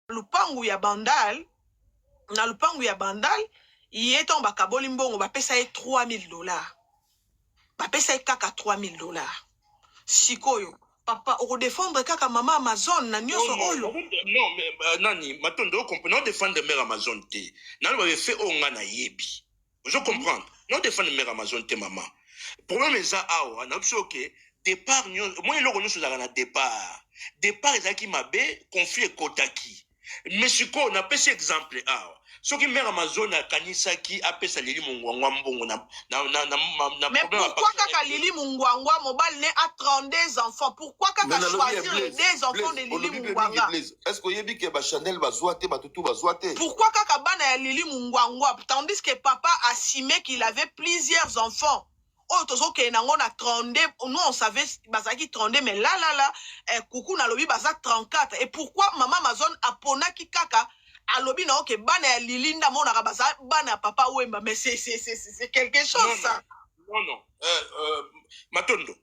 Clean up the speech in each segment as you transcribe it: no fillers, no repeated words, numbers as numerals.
lupangu ya bandal, na lupangu ya bandal, yeton bakaboli mbongo bapesa ye $3000. Bapesa ye kaka $3000. Sikoyo, papa, on défendre kaka maman Amazon na nyoso oyo. Non, mais nani, matondo comprendre, non défendre mère Amazon te. Nani va fait onga na yebi. Je comprends. Non défendre mère Amazon te maman. Problème est ça awa, na biso que départ moi eloko nyoso za na départ. Départ ezaki mabe, conflit kotaki. Mais siko na pesi exemple awa. Soki mère Amazon a kanisaki apesa lili mungwangwa mbongo na mais pourquoi kaka lili mungwangwa mobile ne a 32 enfants? Pourquoi kaka choisir les 2 enfants de lili mungwangwa? Est-ce que yebi ke ba Chanel ba zoate ba tutu ba zoate? Pourquoi kaka bana ya lili mungwangwa tandis que papa assumait qu'il avait plusieurs enfants? Oh tozo ke nango na 32, nous on savait bazaki 32 mais là coucou na lobi baza 34. Et pourquoi maman Amazon a ponaki kaka alobi na oke bana ya lilinda mona kabaza bana ya papa Wemba? Mais c'est quelque chose non, ça. Non matondo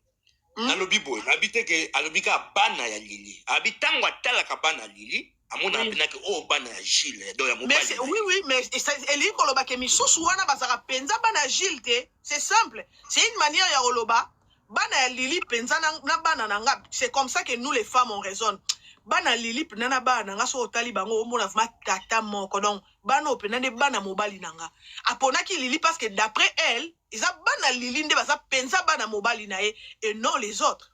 alobi boy habite ke alobi ka bana ya lili habitango atala ka bana lili amona apena ke o bana ya Gilles do ya mobali. Mais oui mais eli koloba ke misusu wana bazaka penza bana Gilles te, c'est simple, c'est une manière ya koloba bana ya lili penza na bana nanga. C'est comme ça que nous les femmes on raisonne. Bana lili penana bana nga so otali bango omona vraiment tata moko, donc bana openande bana mobali nanga aponaki lili parce que d'après elle isa bana lili nde baza penza bana mobali na ye et non les autres.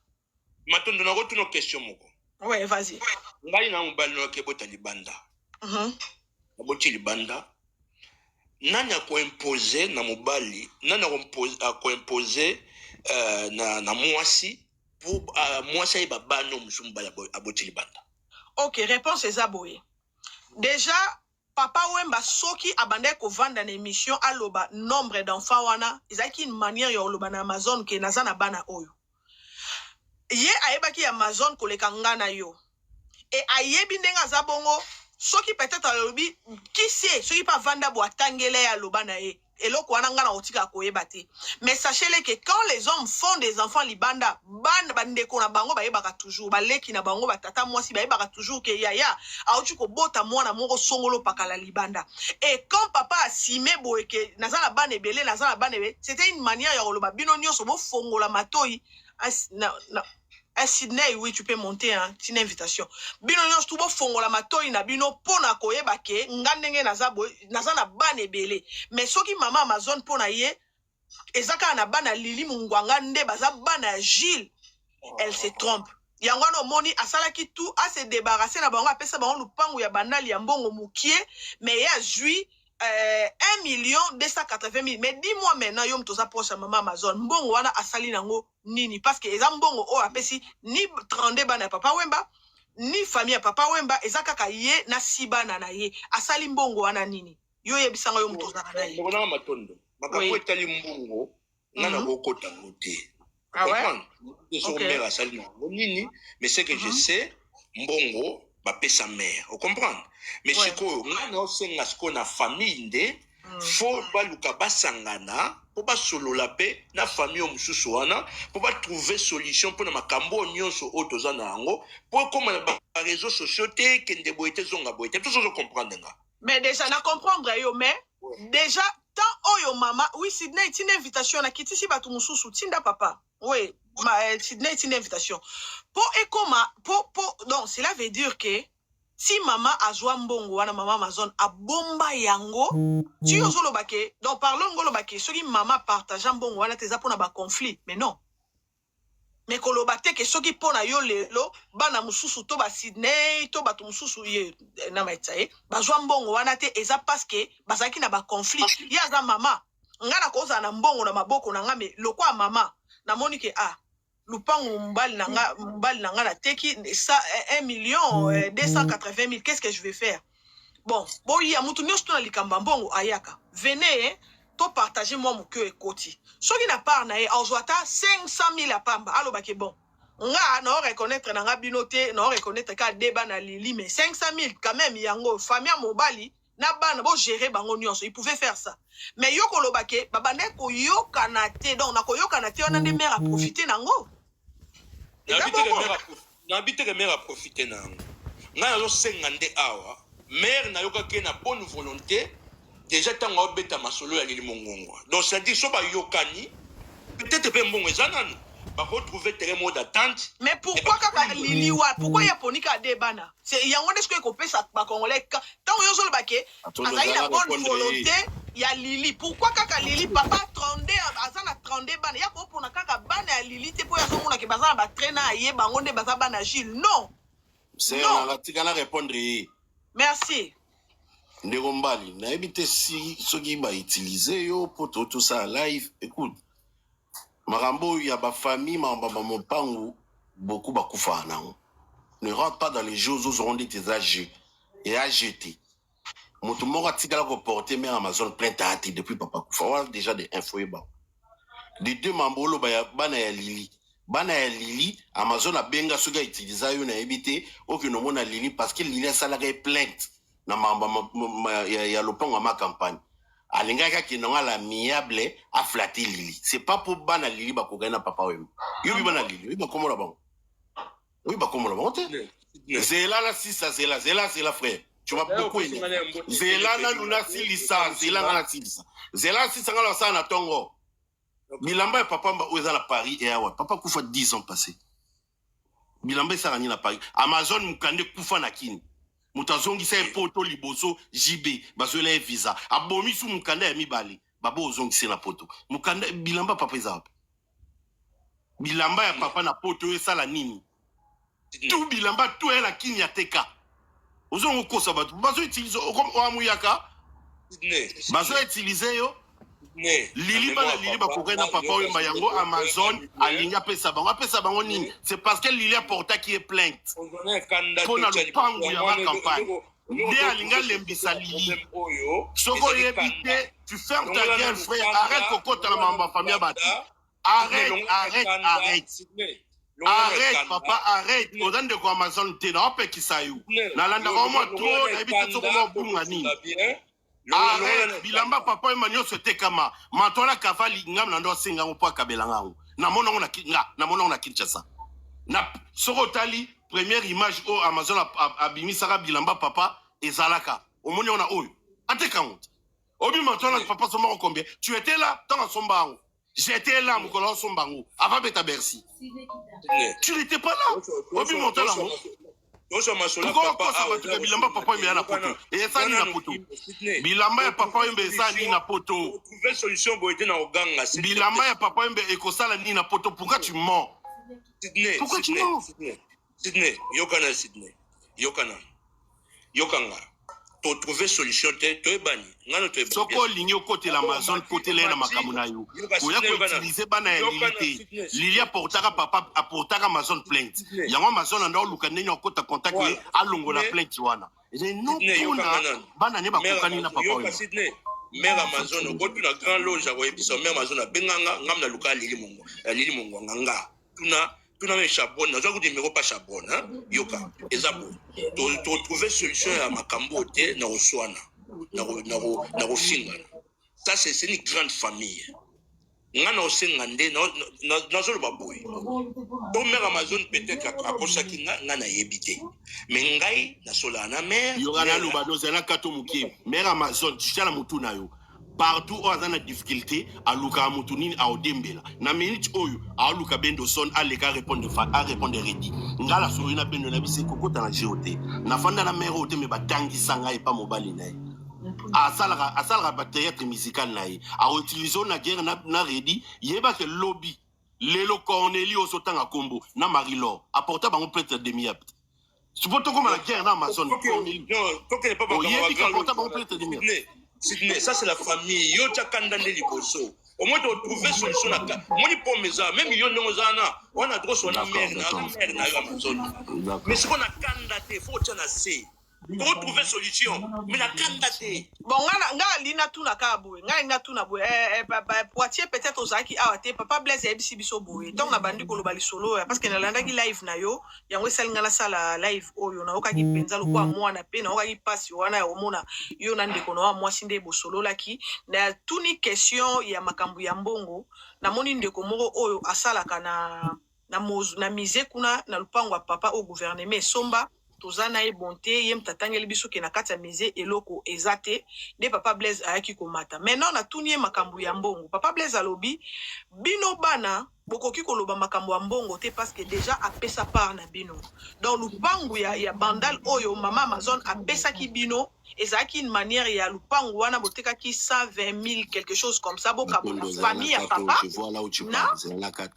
Matondo na retourne question moko. Ouais, vas-y. Ngai na mobali no ke bota libanda. Boti libanda. Nani a ko imposer na mobali, nani a ko imposer na mwasi pour mwasi ba bano musumba ya aboti libanda. OK, réponse est aboye. Déjà papa Wemba soki abande ko vanda na émission aloba nombre d'enfants wana, ezaki une manière ya oloba na Amazon ke nazana bana oyo. Ye ayebaki Amazon koleka ngana yo. Et ayebi ndenga za bongo soki peut-être alobi qui sait soki pa vanda bo atangele ya loba na ye. Eloko wana ngana otika koyeba te. Mais sachez-le que quand les hommes font des enfants libanda, ban bandeko na bango bayebaka toujours, baleki na bango batata mwasi bayebaka toujours ke yaya auti ko bota mwana moko songolo pakala libanda. Et quand papa a simé boye ke nazala bane belé nazala bane be, c'était une manière ya koloba bino nyonso bo fongola matoi à Sydney, oui, tu peux monter, hein, c'est une invitation. Bino nyonso tubo fongola matoi na bino pona koyeba ke ngandenge naza na bane belé. Mais soki mama Amazon pona ye ezaka na bana lili mungwanga nde baza bana Gilles, elle se trompe. Yango no moni asalaki tout à se débarrasser na bango apesa bango lupangu ya bandali ya mbongo mukie, mais ya jui 1,280,000. Mais dis-moi maintenant, yom toza proche à maman Amazon, mbongo wana asali nango nini? Parce que eza mbongo o apesi ni 32 bana papa Wemba, ni famille ya papa Wemba, eza kaka ye na sibana na ye. Asali mbongo wana nini? Yo yebisanga yom toza na ye. Mbona matondo. Makapo etali mbongo, ngana bokota ngote. Ah ouais? Mère asali nango nini? Mais c'est que je sais, mbongo bapé sa mère. Vous comprenez? Mais siko ngana osenga siko na famille nde faut baluka basangana pour ba solo la paix na famille omususu wana pour ba trouver solution pour na makambo nyonso otoza na yango pour comme na réseaux sociaux te kende boité zonga boité tout ça je comprends nga. Mais déjà na comprendre yo mais déjà tant oyo mama oui Sydney c'est une invitation na kitisi batu mususu tinda papa. Oui, Sydney c'est une invitation. Pour ekoma pour donc cela veut dire que si maman a joua mbongo wana maman Amazon a bomba yango tu ozolo bake donc parlons ngolo bake soki maman partage mbongo wana teza pona ba conflit mais non mais koloba te ke soki pona yo lelo bana mususu to ba Sydney to batu mususu ye na maitsae ba joua mbongo wana te eza parce que bazaki na ba conflit ya za mama ngana koza na mbongo na maboko na ngame lokwa mama na monike lupangu mbali nanga na teki 1,280,000. Qu'est-ce que je vais faire? Bon y a mutu nyonso na likamba mbongo ayaka venez to partager moi mon cœur ekoti soki na part na ye azwata 500,000 apamba alobaki bon nga na reconnaître na nga binote na reconnaître ka débat na lili mais 500,000 quand même yango famille mobali na bana bo gérer bango nyonso il pouvait faire ça mais yo kolobaki babane ko yokana te donc na ko yokana te on a des mères à profiter nango. N'habite que mère à profiter nango. nga nazo senga nde awa mère na yoka ke na bonne volonté déjà tango obeta masolo ya lili mongongo donc ça dit so ba yokani peut-être pe mbongo ezananu ba retrouver terrain mode d'attente. Mais pourquoi kaka lili wa pourquoi ya ponika debana c'est yango ndesko ekopesa ba congolais tango yo zolo bake azali na bonne volonté ya lili pourquoi kaka lili papa 32 azana 32 bana ya ko pona kaka bana ya lili te po ya somona ke bazana ba traîner aye bango nde bazana bana Gilles non c'est la tika répondre. Merci. Ndeko Mbali, na ebite si soki ba utiliser yo pour tout ça live. Écoute, marambo ya ba famille mamba mopangu beaucoup bakufa nango. Ne rentre pas dans les jours où auront des âgés et AGT. Moto moko tikala ko porter mais Amazon plein tati depuis papa kufa. Voilà déjà des infos ba. Les deux mambolo ba bana ya Lili. Bana ya Lili, Amazon a benga soga utiliser yo na ebite aucune mona Lili parce que Lili a salarié plainte. Na mamba ya lopango ma campagne alingaka kinonga la miable a flatter Lili c'est pas pour bana Lili ba kogana papa wem yo bi bana Lili ba komola bango oui ba komola bango te zela la sisa zela c'est la frère tu m'as beaucoup aimé zela na luna silisa zela na silisa zela sisa ngala sa na tongo bilamba ya papa mba oza na Paris et awa papa kufa 10 ans passé bilamba sa ngani na Paris Amazon mukande kufa na kini mutazongi sa poto liboso JB bazwela visa abomi su mukanda ya mibali babo ozongi se na poto mukanda bilamba papa eza bilamba ya papa na poto esala nini tout bilamba tout ela kini ya teka ozongo kosa batu bazo utiliser o amuyaka bazo utiliser yo Lili bana Lili bakokena papa oyemba yango Amazon alinga pesa bango nini c'est parce que Lili a porté qui est plainte pour na lupangu ya ma campagne nde alinga lembisa Lili soko yebite tu fermes ta gueule frère arrête kokota na mamba famille bati arrête papa arrête odande ko Amazon te na opekisa yo na landa ko mo trop na yebite soko mo bunga nini arrête bilamba papa emanyo sote kama matola kavali ngam na ndo singa mpo kabelanga ngo na monongo na Kinshasa na soko tali première image au Amazon abimisaka bilamba papa ezalaka omoni ona oyo ateka ngo obi matola papa soma combien tu étais là tant sombango j'étais là mukolo sombango avant beta Bercy tu n'étais pas là obi matola ngo bilamba papa yembe na poto esani na poto bilamba ya papa yembe esani na poto bilamba ya papa yembe ekosala ni na poto pourquoi tu mens Sydney yokanga to trouver solution te bani ngano to soko lingi côté l'Amazon côté la makamu na yo oya ko utiliser bana ya Lili Lili apportaka papa apportaka Amazon plainte yango Amazon anda luka neni okota contact alongo la plainte wana non kuna bana ne bakokani na papa yo Sydney mère Amazon okotu na grand loge ya koyebisa mère Amazon abenganga ngam na luka Lili mongo nganga tuna me chabon na zo ko numéro pas chabon hein yoka ezabo to trouver solution ya makambo te na oswana na kofinga ça c'est une grande famille ngana osenga nde na zo ba boy to mère Amazon peut-être akosaki ngana yebite mais ngai na sola na mère yokana luba dozela kato mukie mère Amazon tshana mutu na yo partout où on a des difficultés à Luka Moutounine à Odembela na minute oyo à Luka Bendo son à l'écart répondre ready ngala sorina bendo na bise kokota na GOT na fanda na mère ote me batangi sanga et pas mobali na a salaka ba théâtre musical na a utiliser na guerre na ready yeba que lobby lelo Corneli osotanga kombo na Marie-Laure apporta bango peut-être demi-apt tu peux to comme la guerre na Amazon Corneli non to que pas bango Sydney, ça c'est la famille. Yo tchakanda de liboso. Au moins de trouver solution là. Moi ni pour mes amis, même yo n'ozana. On a droit sur la mère na Amazon. Mais ce qu'on a candidaté, faut tchana c'est. Pour trouver solution. Mais la candidaté. Bon, nga lina tuna ka boy. Nga lina tuna boy. Poitiers peut-être ozaki awate papa Blaise ebisi biso boy. Donc na bandi ko lobali solo parce que na landa ki live na yo, yango esalinga la sala live oyo na okaki penza lo kwa mwana pe na okaki passe wana ya omona yo na ndeko na mwasi nde bo solo laki na tuni question ya makambu ya mbongo na moni ndeko moko oyo asalaka na mozu na mise kuna na lupango ya papa au gouvernement somba tozana e bonté yem tatangeli biso ke na kati ya musée eloko ezate de papa Blaise ayaki komata maintenant na tunie makambo ya mbongo papa Blaise alobi bino bana bokoki koloba makambo ya mbongo te parce que déjà apesa part na bino donc lupangu ya bandal oyo mama Amazon apesaki bino ezaki une manière ya lupangu wana botekaki 120 000 quelque chose comme ça bokabola famille ya papa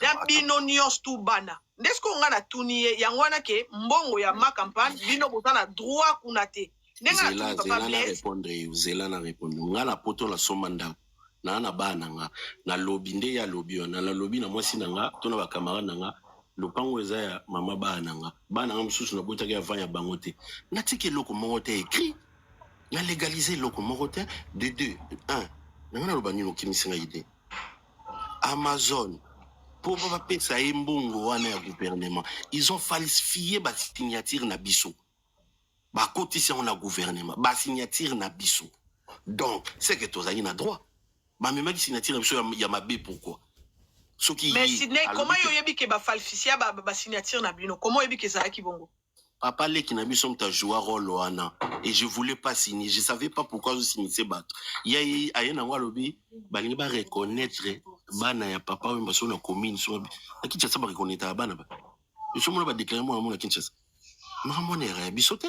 na bino nyonso tu bana ndesko nga na tuni ye yango wana ke mbongo ya ma campagne bino boza na droit kuna te ndenga na tuni papa Blaise zela na répondre nga na poto la somanda na bana nga na lobi nde ya lobi na lobi na mwasi na nga to na ba camarade na nga lopango eza ya mama bana nga mususu na botaki ya vanya bango te natiki eloko moko te écrit na légaliser eloko moko te de 2 1 nga na loba nini okimisinga ide Amazon pour bapesa ye mbongo wana ya gouvernement ils ont falsifié ba signature na biso ba cotisation na gouvernement ba signature na biso donc c'est que tozali na droit ba même signature na biso ya mabe pourquoi mais Sidney comment yo yebi ke ba falsifier ba signature na bino comment yebi ke ça ki bongo papa leki na biso mta jouer rôle wana et je voulais pas signer je savais pas pourquoi je signais ces bateaux y a un ngwa lobi balingi ba reconnaître bana ya papa wemba so na commune so na Kinshasa ba reconnaître bana ba so mo ba déclarer mo na Kinshasa ma monere bisote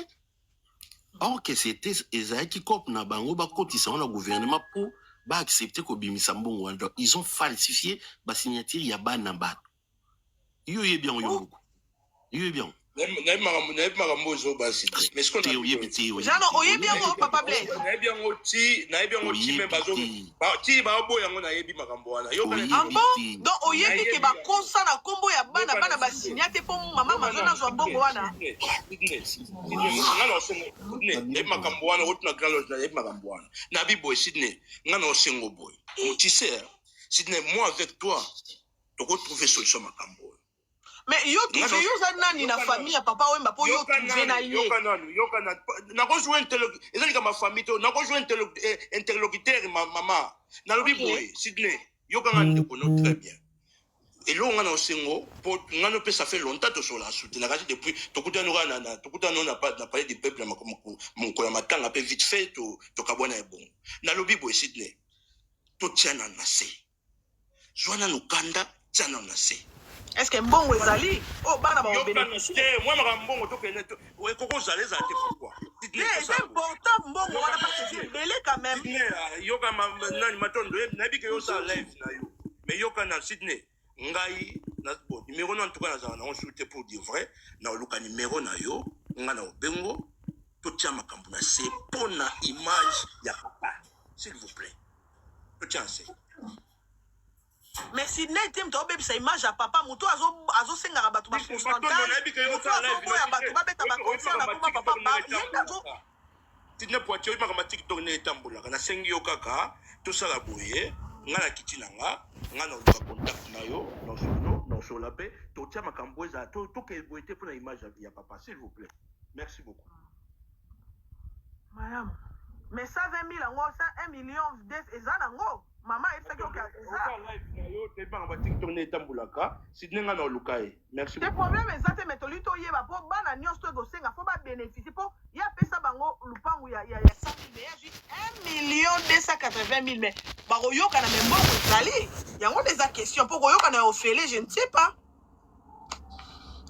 ok c'était Ezaki Kop na bango ba kotisa na gouvernement pour ba accepter ko bimisa mbongo wana ils ont falsifié ba signature ya bana ba yo ye bien yo bien mais ce qu'on a Jano oyebi yango papa Blaise na bien oti même bazo ti ba obo yango na yebi makambo wana yo donc oyebi ke ba konsa na kombo ya bana ba signate po mama mazona zo mbongo wana ngana osengo ne makambo wana otuna gralo na yebi makambo wana na bibo Sidney ngana osengo boy tu sais Sidney moi avec toi tu retrouver solution makambo. Mais yo trouvé yo za nani na famille ya papa wemba po yo trouvé na ye yoka na ko jouer ezali kama famille to na ko jouer interlocuteur mama na lobi boy Sidney yoka ngande kono très bien et lo ngana osengo po ngano pe ça fait longtemps to sur la soute na kati depuis tokutana na parler du peuple mon ko ya matanga pe vite fait to kabona e bon na lobi boy Sidney to tiana na se joana nukanda tiana na se. Est-ce que mbongo ezali oh bana ba bénéficier moi ma mbongo to kene to koko zaleza te pourquoi c'est important mbongo wana parce que belé quand même yoka nani matondo na bike yo sa live na yo mais yoka na Sidney ngai na bon numéro na tout cas na on shooter pour dire vrai na luka numéro na yo nga na obengo to tia makambo na se pona image ya papa s'il vous plaît to tia se. Mais si n'était pas bébé sa image à papa muto azo senga bato ba pourcentage muto azo ya bato ba beta ba concert na kuma papa ba yenda zo Sidney Poitier ma kama TikTok ne tambola kana sengi yo kaka to sala boye ngana kitina ngana luka contact na yo non solo pe to tia makambo za to ke boite pour la image ya papa s'il vous plaît merci beaucoup madame mais 120 000 ngo ça 1 million ezana ngo maman est-ce que yo te ba ba TikTok ne tambulaka Sidney ngana lukai merci beaucoup. Le problème est mais tolito yeba po bana nyonso go senga fo ba bénéficier po ya pesa bango lupangu ya 100 000 mais 1 280 000 mais ba yoka na membo zali yango des questions pour yoka na ofele je ne sais pas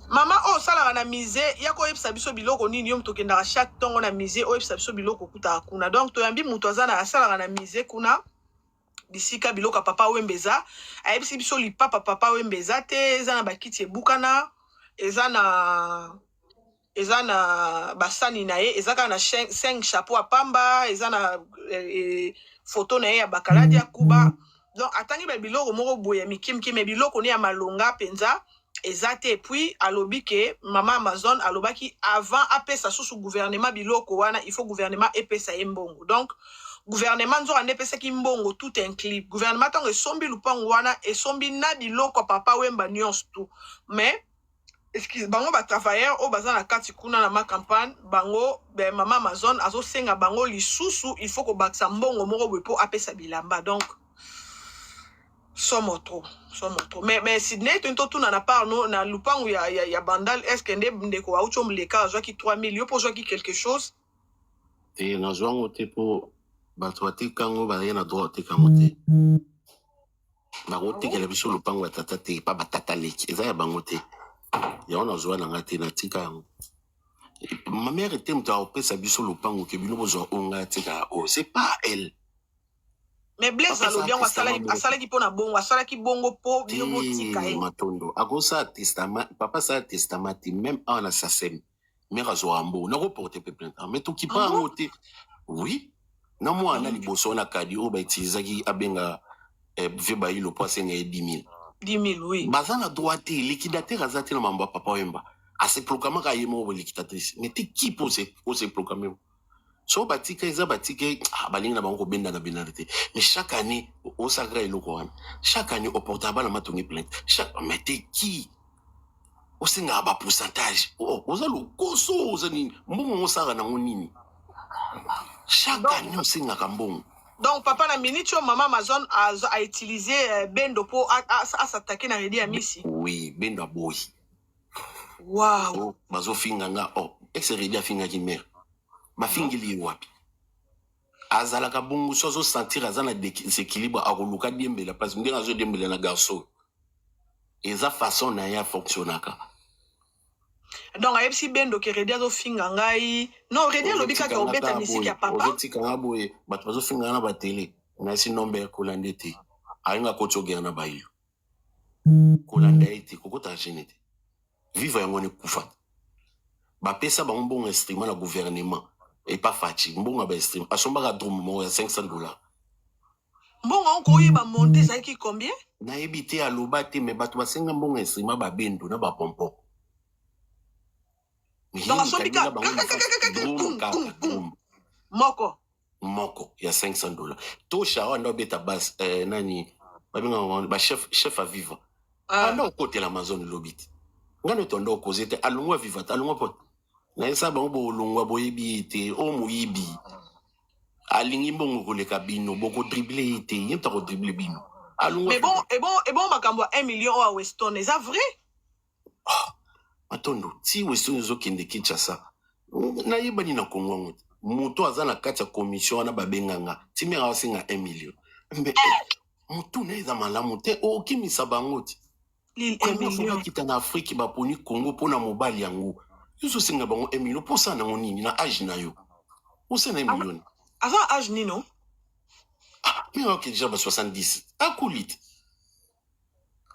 maman oh sala na misé ya ko yebisa biso biloko nini yo mtokenda chaque tongo na misé o yebisa biso biloko kuta kuna donc to yambi muto azana sala na misé kuna bisika biloko papa wembeza ayebisi biso lipapa papa wembeza te eza na bakiti ebukana eza na basani na ye eza kaka na 5 chapeau apamba eza na photo na ye ya bakaladi ya kuba donc atangi biloko moko boye mikimki me biloko ne ya malonga penza eza te puis alobi ke mama Amazon alobaki avant apesa susu gouvernement biloko wana il faut gouvernement epesa ye mbongo donc gouvernement nzo ane pesa ki mbongo tout inclus gouvernement tango esombi lupango wana esombi na biloko papa wemba nyonso tout mais excuse bango ba travailleur o baza na kati kuna na ma campagne bango be mama Amazon azo senga bango lisusu il faut ko baksa mbongo moko boye po apesa bilamba donc Somo trop. Mais Sydney, tu as part non na lupangu ya bandal est-ce que ndeko aucho mleka joa ki 3 millions pour jouer quelque chose? Et na joango te po bato kango ba na droit te kango te. Ba rote ke la biso lupangu batata te pa batata leki. Eza ya bango te. Ya ona joa na ngate na tika yango. Ma mère était m'ta sa biso lupangu ke bino bozo onga tika o c'est pas elle. Mais Blaise alobian asala ki pona bongo asala ki bongo po bino botika matondo akosa testament papa sa testament même en assassin mère azoambo na reporter plainte mais tout qui pas noté oui na moi na liboso na kadi o ba utilizaki abenga veba ilo poisson ya 10 000 oui bazana droite liquidateur azati na mamba papa wemba ase proclamer ka yemo liquidatrice mais t'es qui pour se proclamer. So batika eza batika balingi na bango benda na benalité mais chaque année au sagra eloko wana chaque année au portable na matongi plainte chaque mais t'es qui au singa ba pourcentage oza lo koso oza ni mbongo osara na ngonini chaque année au singa kambongo. Donc papa na minute maman Amazon a utilisé bendo pour à s'attaquer na redi amisi. Oui bendo boy. Wow. Bazo finga nga ex redi finga ki mère. Bafingili wapi azalaka bongo sozo sentir azana déséquilibre akoluka diembela parce ndenge azo diembela na garçon eza façon na ya fonctionnaka donc ayebisi bendo ke redi azo finga ngai non redi lobika ke obeta misiki ya papa ozotika nga boye bato bazo finga na batele na si nombe ya kolanda te ayinga kotsogera na bayo kolanda ete kokota genete vivre yango ne kufa bapesa bango bongo instrument na gouvernement et pas fati mbongo ba stream asomba drum mo ya $500 mbongo onko yiba monter ça qui combien na ebité aloba te mais bato basenga mbongo instrument ba bendo na ba pompon donc asomba moko ya $500 to shara ndo beta bas nani ba chef à vivre ando côté l'Amazon lobit ngano tondo kozete alungwa vivata alungwa pot na esa bango longwa boyebi ete o moyibi alingi mbongo koleka bino boko dribbler ete yenta ko dribbler bino alungwa mais bon makambo 1 million à Weston est ça vrai matondo ti Weston zo kende Kinshasa na yebani na Kongo ngote moto azana kati ya commission na babenganga ti mera wasinga 1 million mbe moto na eza malamu te o kimisa bangote l'île 1 million kita na Afrique ba poni Congo pona mobali yango yuso singa bango 1 million pour ça na nini na âge na yo o ça na 1 million avant âge ni non mais ok déjà ba 70 akulit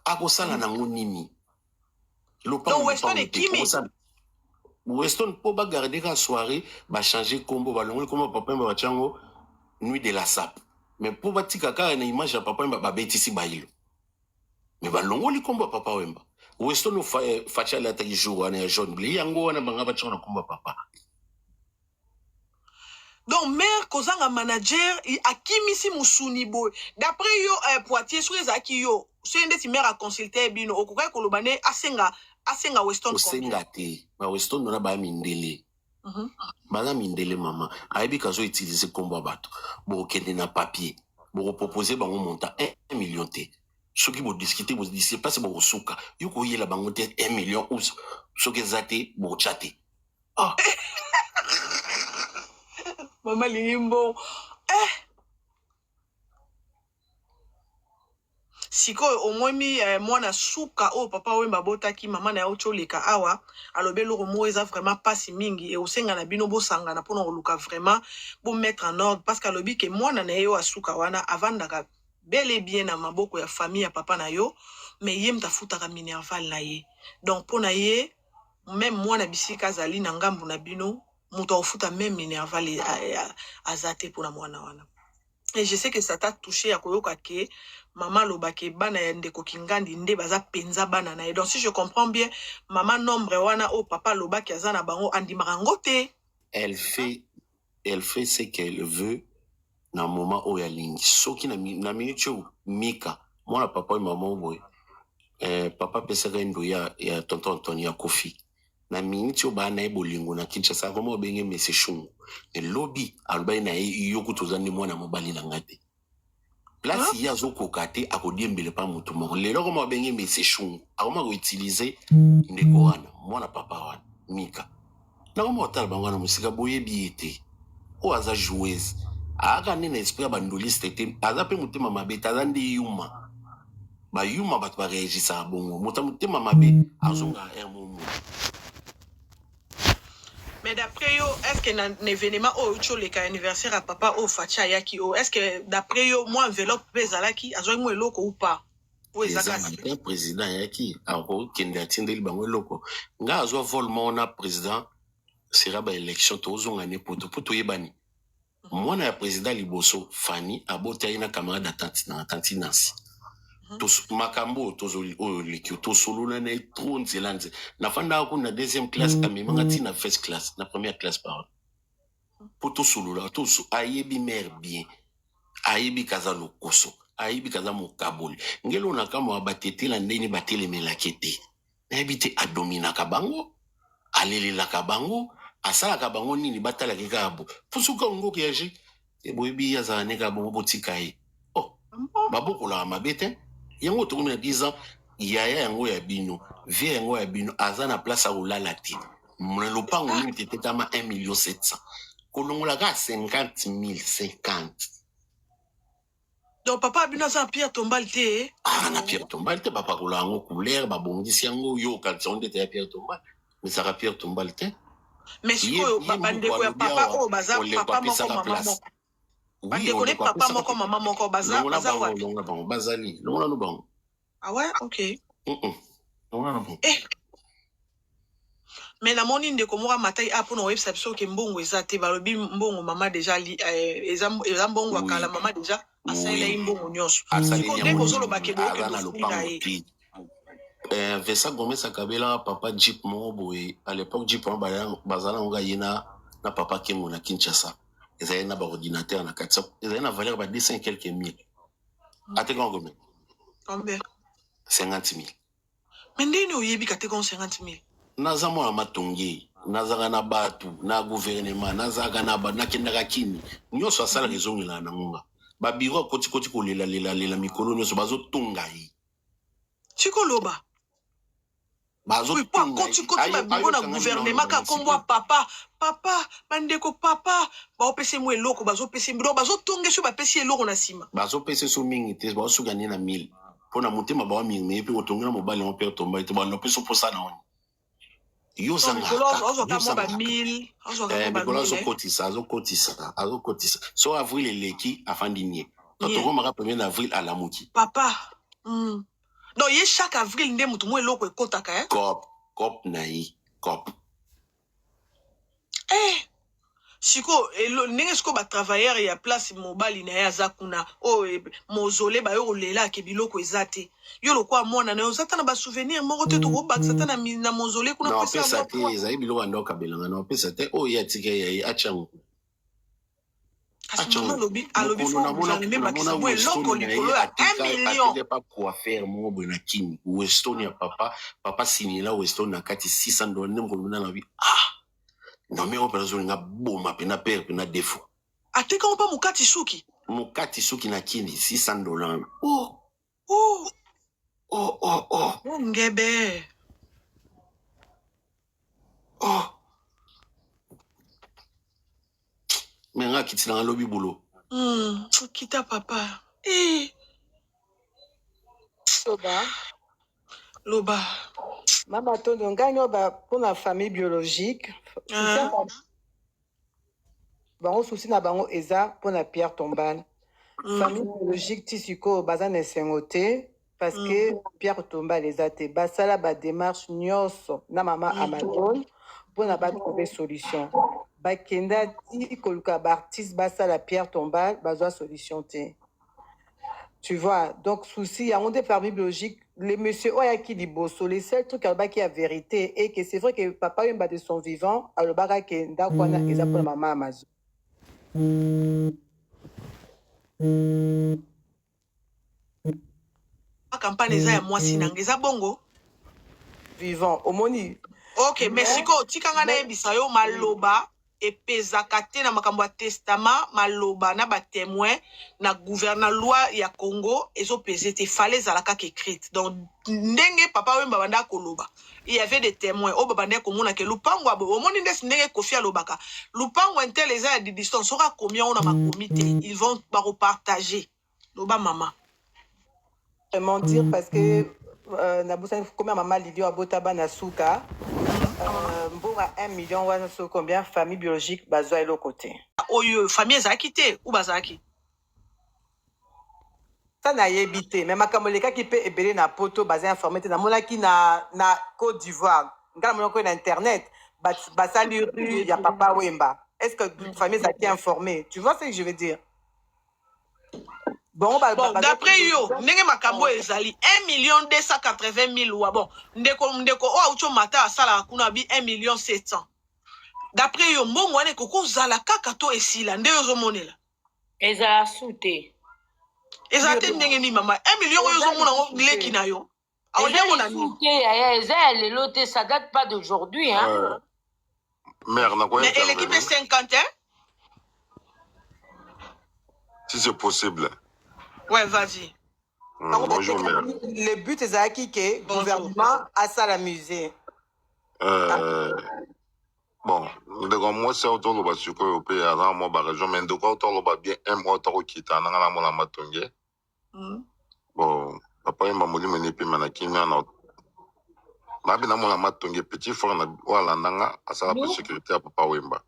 akosala na nini donc Weston est kimi Weston po ba garder la soirée ba changer combo ba longo comme papa ba chango nuit de la sap mais po ba tika ka na image ya papa ba betisi ba ilo mais ba longo li combo papa wemba Weston no facha la ta jour wana jaune bleu yango wana banga ba chona combo papa donc mère kozanga manager akimisi musuni boy d'après yo Poitiers sur les akiyo so ende ti mère a consulter bino okoka ko lobane asenga Weston osenga te ba Weston na ba mindele bana mindele mama ayebi kazo utiliser combo bato bo kende na papier bo proposer bango monta 1 million te soki bo discuter bo dise pas bo suka yuko yela bango te 1 million ou soki zate bo chatter mama lingimbo siko omwemi mwana suka o papa wemba botaki mama na yaocho leka awa alobe loko mo eza vraiment pasi mingi et osenga na bino bosanga na pona oluka vraiment bo mettre en ordre parce que alobi ke mwana na yo asuka wana avandaka bel et bien na maboko ya famille ya papa na yo mais ye mtafutaka minerval na ye donc pona ye même mwana bisika azali na ngambu na bino muto ofuta même minerval azate pona mwana wana. Et je sais que ça t'a touché à koyoka ke maman lobake bana ya ndeko kingandi nde baza penza bana na. Donc si je comprends bien maman nombre wana o papa lobake azana bango andimaka ngote. Elle fait ce qu'elle veut na moment où ya lingi soki na minute mika mwana papa et maman boy papa pesa rendo ya tonton Anthony ya Kofi na minute o bana e bolingo na Kinshasa vraiment obenge mese shungu e lobby alba na yoku tozandi mwana mobali na ngate Place il y a zo kokate a ko diembele pa mutu moko. Lelo ko mabenge me se shungu. A ko ma ko utiliser ndeko wana. Mwana papa wana Mika. Na ko motala bangwana musika boye biete. O aza joueuse. Aka nena esprit bandoliste te. Aza pe mutema mabe tazandi yuma. Ba yuma bat ba réagir bongo. Mutema mabe azonga hermomo. Mais d'après yo, est-ce que un événement au le anniversaire à papa au Facha Yaki, est-ce que d'après yo, moi enveloppe bezalaki, azo mo eloko ou pas? Ou ezakasi. Président Yaki, alors kende atindeli bango eloko. Nga azo volement na président sera ba élection tozonga ne poto yebani. Mwana ya président liboso Fanny abota ina camarade tanti Nancy. Makambo tozoli o likio tosoluna na trop nzelanze na fanda ko na deuxième classe amemanga tina first class na première classe par poto solula toso ayebi mère bien ayebi kaza lokoso ayebi kaza mokaboli ngelo na kama abatete la ndeni batele melakete na ebite adomina kabango alelela kabango asala kabango nini batala kikabo pusuka ngoke yaje eboyebi yaza ne kabo botikai oh baboko la mabete yango to na 10 ans yaya yango ya bino vie yango ya bino azana place a olala te mona lopango ni tetama 1,700,000 kolongola ka 50,050. Donc papa bino za Pierre Tombal te. Ah na Pierre Tombal te papa kolango couleur ba bongisi yango yo kalson de Pierre Tombal mais ça Pierre Tombal te. Mais siko papa ndeko ya papa o baza papa moko mama moko. Oui, on est papa moko maman moko baza wapi? Bazali, longola no bango. Ah ouais, OK. Longola no bango. Mais na moni ndeko moko matai apo no website so ke mbongo ezate balobi mbongo mama déjà eza mbongo akala mama déjà asala mbongo nyonso. Siko ndeko zolo bakebo ke bofundi Vesa Gomez Akabela papa Jeep Moboy à l'époque Jeep bazala nga yena na papa Kengo na Kinshasa. Ils avaient un ordinateur na 400, ils avaient une valeur de 200 et quelques mille. Ate combien? Combien? 50,000. Mais ndino yebi kate kon 50,000. Naza mwana matongi, naza na batu, na gouvernement, naza na ba na kendaka kini. Nyoso asala rezongi la na ngonga. Ba biro koti ko lela mikolo nyoso bazo tonga yi. Chiko loba. Oui, pas quand tu vas au gouvernement, quand on papa, mandeko papa, ba opese mo eloko, bazo pese mdo, bazo tonge sur ba pese eloko na sima. Bazo pese so mingi te, bazo gagner na 1000. Pona motema ba mingi, mais puis otonga na mobile on perd tomba, te ba no pese pour ça na on. Yo zanga. Ozo ka ba 1000, ozo ka ba 1000. Azo kotisa. So avril eleki afandinier. Totoko maka 1er avril à la mouki. Papa. Donc, il y a chaque avril, il y a un kotaka, hein? Cop naï, cop. Siko, n'engesko ba travailleur ya place mobile na ya zakuna. Oh, mozole ba yo lela ke biloko ezate. Yo lo kwa mona na yo zata na ba souvenir moko te to bak zata na mozole kuna pesa. Non, pesa te, ezai biloko ndoka belanga non pesa te. Oh, ya tike ya achangu. Alobi fo gouvernement bakisa mo eloko likolo ya 1 million. Ate pas quoi faire mo bo na kini. Westonia papa sinila Westonia kati $600 nemko na bi. Non mais on peut nga boma pena père pena défaut. Ate ka pa mukati suki. Mukati suki na kini $600. Ngebe. Mais nga kiti na lobi boulot. Kita papa. Loba. Maman tondo ngani ba pour la famille biologique. Bango souci na bango eza pour la Pierre Tombal. Famille biologique tisiko bazane sengote parce que Pierre Tombal les a te basala ba démarche nyonso na mama Amazon pour na ba trouver solution. Bakenda ti koluka ba artiste basala Pierre Tombal bazwa solution te. Tu vois, donc souci, il y a un des familles biologiques, les messieurs Oyaki Liboso, les seuls trucs qui a vérité et que c'est vrai que papa est de son vivant, alors baga que ndakwana eza pour maman Amazon. Campagne eza ya mwasi nangeza bongo vivant, omoni. OK, mais siko tikanga na ebisa yo maloba epezaka te na makambo ya testament maloba na batémoin na gouverneur loi ya Congo ezopeze te fale ezala kaka écrite. Donc ndenge papa Wemba banda koloba il y avait des témoins o babanda komona ke lupango abo omoni ndesi ndenge Kofi alobaka lupango intel eza ya distance soka combien on a makomi te ils vont repartager loba mama Vraiment dire parce que Naboussane combien maman Lidio abotaba na suka mbonga 1 million wana so combien famille biologique bazwa elo côté oyo famille ezalaki te ou bazalaki ça na yebité mais makambo lekaki pe ebele na poto baza informé te namonaki na Côte d'Ivoire ngala monoko na internet basali rue ya papa Wemba est-ce que famille ezalaki informée tu vois ce que je veux dire bon d'après yo ndenge makambo ezali 1,280,000 wa bon ndeko o aucho mata asala kuna bi 1,700,000 d'après yo mbongo wane koko zala kaka to esila nde yo zomonela ezala sute ezala te ndenge ni mama 1 million yo zomona ngo leki na yo eza lelo te ça date pas d'aujourd'hui hein mère na quoi mais l'équipe est 50 hein si c'est possible. Ouais, vas-y. Bonjour, mère. Le but est que le gouvernement a ça la musée. Bon, moi, c'est autour de la sucre européenne, dans ma région, mais de quoi autour de bien un mois, autour qui est en train de m'attendre. Bon, papa, il m'a dit, mais puis, manaki, mais on a bien mon amatonge petit frère na wala nanga asala pour sécurité à papa Wemba.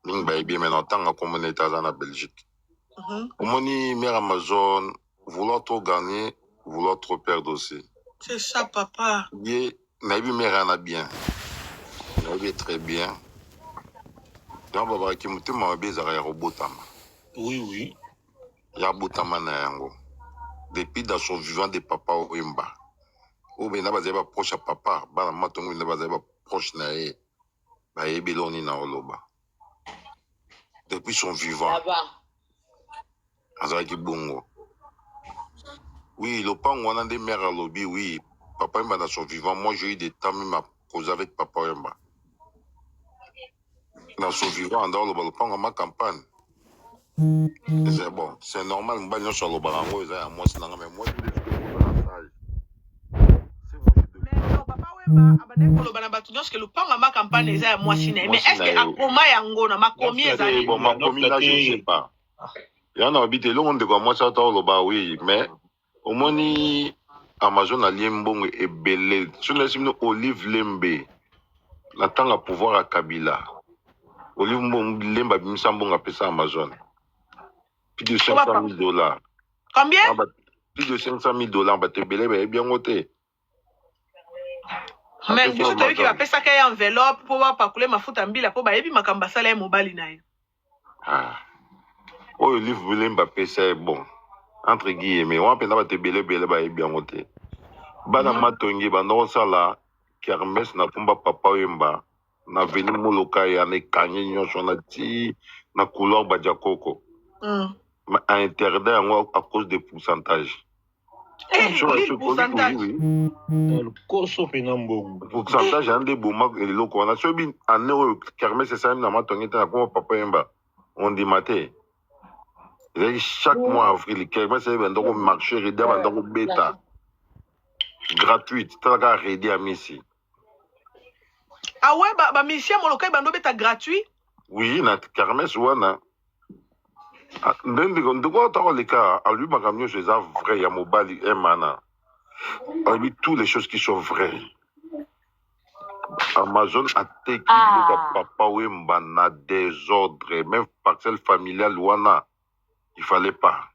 Ning ba bien mais en tant que communauté en Belgique. Omoni mère Amazon vouloir trop gagner, vouloir trop perdre aussi. C'est ça, papa. Bien, Nabi mère en a bien. Nabi est très bien. Donc, papa, qui m'a dit, ma bise à robotama. Oui, oui. Ya botama na yango. Depuis dans son vivant de papa Wemba. Ou bien, n'a pas proche à papa. Bah, matongo, n'a pas proche na ye. Bah, yebiloni na oloba. Depuis son vivant. Azaki bongo. Oui, le pan on a des mères à lobby, oui. Papa Wemba dans son vivant. Moi, j'ai eu des temps même à causer avec papa Wemba. Dans son vivant, dans le pan, on ma campagne. C'est bon, c'est normal, on va sur le barango, moi, c'est normal, mais moi, je dis que mais non, papa Wemba, abane koloba na batu nyonso ke lupanga ma campagne eza ya mwasi na ye. Mais est-ce que akoma yango na makomi ezali? Bon, makomi là, je ne sais pas. Il y en a habité long de quoi moi ça t'a loba oui, mais au moins Amazon a liembong et belé. Sur les signes Olive Lembe, la temps à pouvoir à Kabila. Olive Lembe bimsambong a pesa Amazon. Plus de 500 000 $. Combien? Plus de 500 000 $, bah te belé, bah bien ôté. Mais biso tabi ki bapesa ka enveloppe po ba pakule mafuta mbila po ba yebi makamba sala ya mobali na ye. Ah. Oh, le livre Mbappé, c'est bon. Entre guillemets, on peut pas te belé bien monté. Bana matongi, bana sala, kermesse na tumba papa Wemba, na veni moloka ya ne kanye nyonso na ti, na couleur badjakoko. Mais à interdit à cause des pourcentages. Pourcentage. Pourcentage, un des beaux marques et les locaux. On a subi un euro, kermesse, c'est ça, na matongi, na comme papa Wemba. On dit maté. Chaque mois, avril, kermesse, c'est un marché, un bêta. Gratuite, tu as arrêté à Messi. Ah ouais, bah Messi, mon local, bando bêta gratuit? Oui, na kermesse, ouana. De quoi tu as les cas? À lui, ma camion, c'est vrai, il y a mobile, et mana. À lui, toutes les choses qui sont vraies. Amazon a été qui papa Wemba na désordre, même parcelle familiale, ouana. Il fallait pas.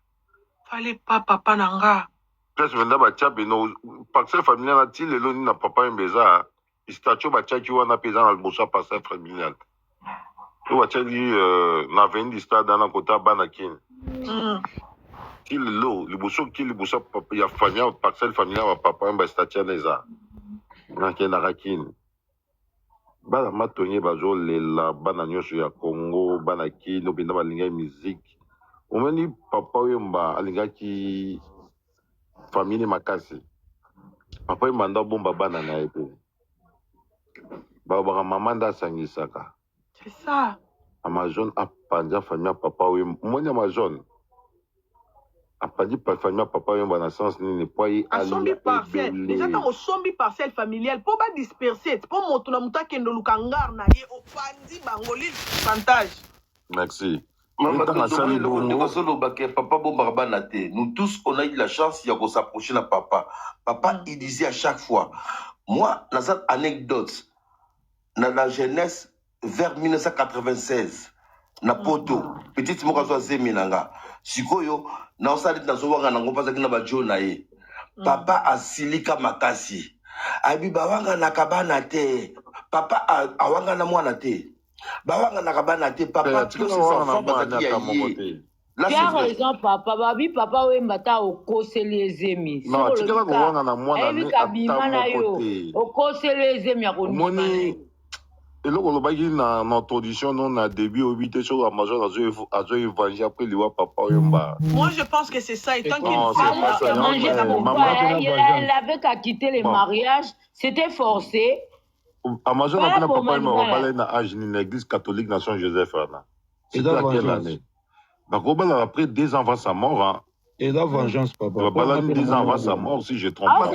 Fallait pas, papa Nanga. Presque maintenant, parcelle familiale, a-t-il le loni na papa Mbeza, il statue bachaki wana pesa na bossa parcelle familiale. Tu vas dire, na vendi stade dans la côté banakin. Qu'il l'eau, le bosso qui le bossa papa, il y a famille, parcelle familiale, papa Mbeza statue neza. Nakin narakin. Bana matonye bazo lela, bana nyonso ya Congo, banakin, no bina balinga musique. On m'a dit papa Wemba alingaki famille makasi. Papa Wemba nda bomba bana na ete. Baba maman nda sangisaka. C'est ça. Amazon apanja famille papa oui moni Amazon apandi pa famille papa oui na sens ni poyi asombi parcelle déjà tant osombi parcelle familiale pour ba disperser pour moto na muta kendo lukangar na ye opandi bangoli pourcentage. Merci. Papa Bomba Rabanate. Nous tous, on a eu la chance de s'approcher de papa. Papa, il disait à chaque fois, moi, dans cette anecdote, dans la jeunesse, vers 1996, na poto, petite mokazo zeminanga, sikoyo, na osali na zowanga na ngopa zaki na bajo na ye. Papa asilika makasi. Abi bawanga na kabana te. Papa awanga na mwana te. Bawanga na kabana te. Papa tous ses enfants bazaki ya ye. Tu as raison, papa. Babi, papa, oui, mbata, okose les émis. Non, tu as raison, na mwana ni kabimana yo. Okose les émis, moni. Et là, on va dire dans notre audition, on a début au 8 sur Amazon, à évangile après le papa. Moi, je pense que c'est ça. Étant qu'il elle avait qu'à quitter les mariages, c'était forcé. Amazon a pris papa, il m'a parlé dans l'église catholique Nation Joseph. C'était à quelle année? Après 2 ans avant sa mort, et la vengeance, papa. Il va 2 ans avant sa mort, si je trompe pas.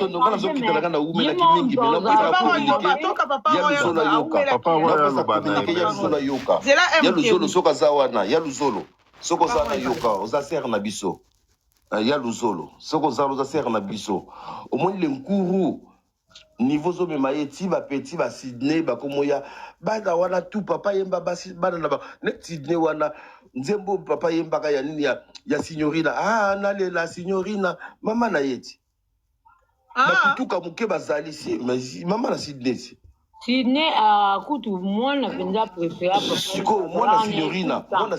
Niveau zo memaeti ba petit ba Sydney ba komoya bada wana tout papa yemba basi bana na ba ne Sydney wana nzembo papa yemba ka ya nini ya signorina na la signorina mama na yeti ba tuka muke bazali si mama na Sydney Sydney a kutu mwana penda préféré siko mwana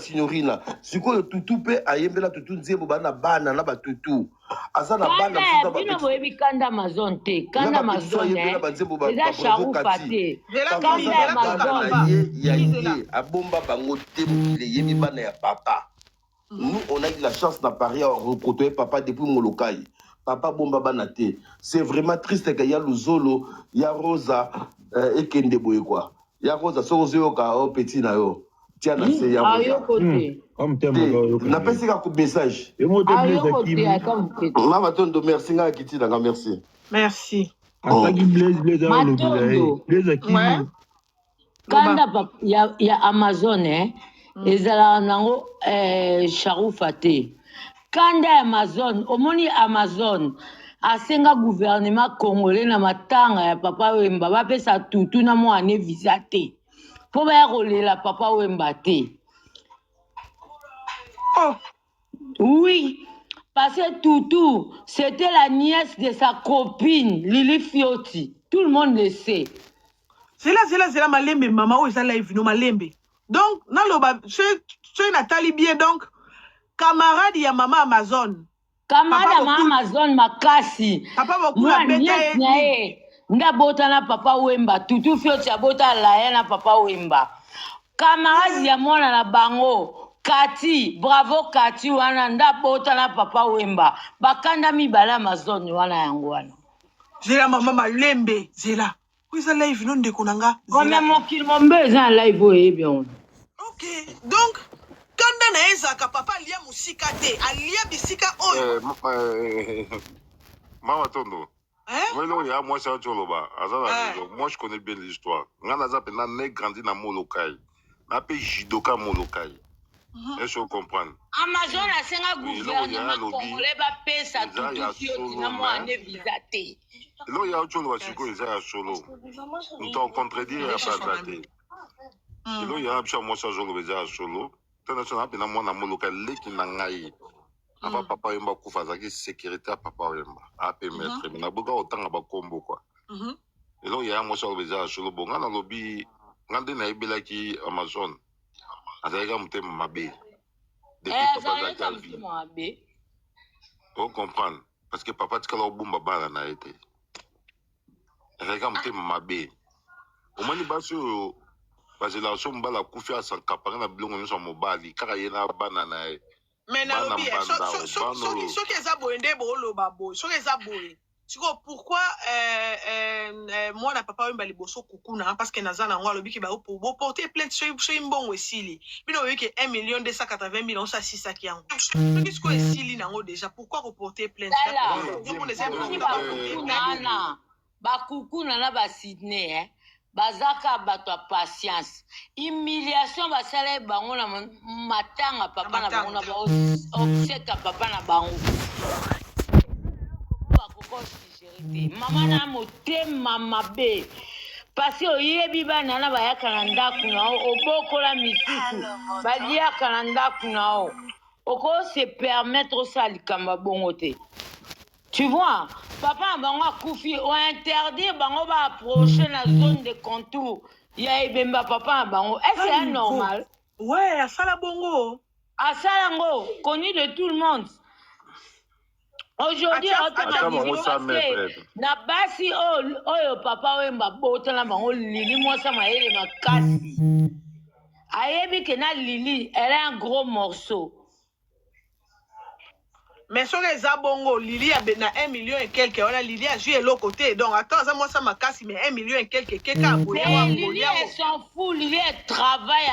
signorina siko tutu pe ayembela tutu nzembo bana na ba tutu azana bana futa ba bino boyebi kanda Amazon te kanda Amazon eza sharufa te kanda Amazon ye abomba bango te mokile yebi bana ya papa. Nous on a eu la chance na Paris à rencontrer papa depuis Molokai. Papa bomba bana te. C'est vraiment triste que ya Luzolo ya Rosa et Kende boye quoi. Ya Rosa so yoka au petit na yo. Tiens na se ya Rosa. Comme thème na pesi ka message. Mama tondo merci nga kiti na merci. Merci. Ataki Blaise kanda ya Amazon ezala nango sharufa te. Kanda Amazon, omoni Amazon, asenga gouvernement congolais na matanga ya papa Wemba, bapesa tutu na mwane visa te. Po ba rolela papa Wemba te. Oh. Oui, parce que Toutou, c'était la nièce de sa copine, Lili Fioti. Tout le monde le sait. C'est là, malembe, maman, où est-ce live, no malembe. Donc, naloba, c'est Nathalie bien, donc, camarade ya mama Amazon. Camarade ya mama Amazon makasi. Papa beaucoup la bête nda bota na papa Wemba. Toutou Fioti ya bota la na papa Wemba. Camarade ya mwana na bango. Kati, bravo Kati wana nda bota na papa Wemba. Bakanda mibala Amazon wana yango wana. Zela mama malembe, zela. Où est-ce live non de konanga? Comme mon kil mon besoin live oye bien. OK. Donc kanda na ezaka papa lia musika te, alia bisika oyo. Mama Tondo. Moi je connais bien l'histoire. J'ai grandi dans Molokai. Je suis judoka Molokai. Est-ce que vous comprenez? Amazon a senga gouvernement congolais ba pesa tout Fioti na mwane visa te. Là il y a autre chose basiko eza solo. Nous t'en contredire à pas te. Là il y a un moi ça jolo eza solo. Tena sona pena mwana Molokai leki na ngai. Ava papa Wemba kufa zaki sécurité à papa Wemba. A permettre na boka otanga ba kombo quoi. Et là il y a moi ça eza solo bonga na lobby ngande na ebelaki Amazon. Azalika mutema mabe. Depuis papa Zaki on comprend parce que papa tikala obumba bala na été. Azalika mutema mabe. Omani baso bazela so mbala kufi asankapanga na bilongo nso mobali kaka yena bana na mais na lobi so ki eza boye nde boloba boye so eza boye Pourquoi moi na papa wemba liboso kukuna parce que nazana ngwa lobi ki ba pour porter plainte chez mbongo esili. Bino yoki 1,280,000 on sa 6 ki yango. Qu'est-ce que esili nango déjà pourquoi reporter plainte? Ba kukuna na ba Sydney hein. Bazaka bato patience. Humiliation basala bango na matanga papa na bango na ba obseka papa na bango. Maman na motema mabe parce que oyebi bana na bayaka na ndaku na obokola misusu baliaka na ndaku na o oko se permettre ça likamba bongo te. Tu vois, papa bango akufi o interdire bango ba approcher la zone de contour ya ebemba papa bango. Est-ce que c'est normal? Ouais, asala bongo. Asala ngo connu de tout le monde. Aujourd'hui, na basi oyo papa wemba bota na bango Lili mwasa maele makasi. Ayebi que na Lili, elle a un gros morceau. Mais sur les abongo, Lili a 1 million et quelques. On a Lili a joué l'autre côté. Donc, attends, ça, moi, ça m'a cassé, mais 1 million et quelques. Mais Lili, elle s'en fout. Lili, elle travaille à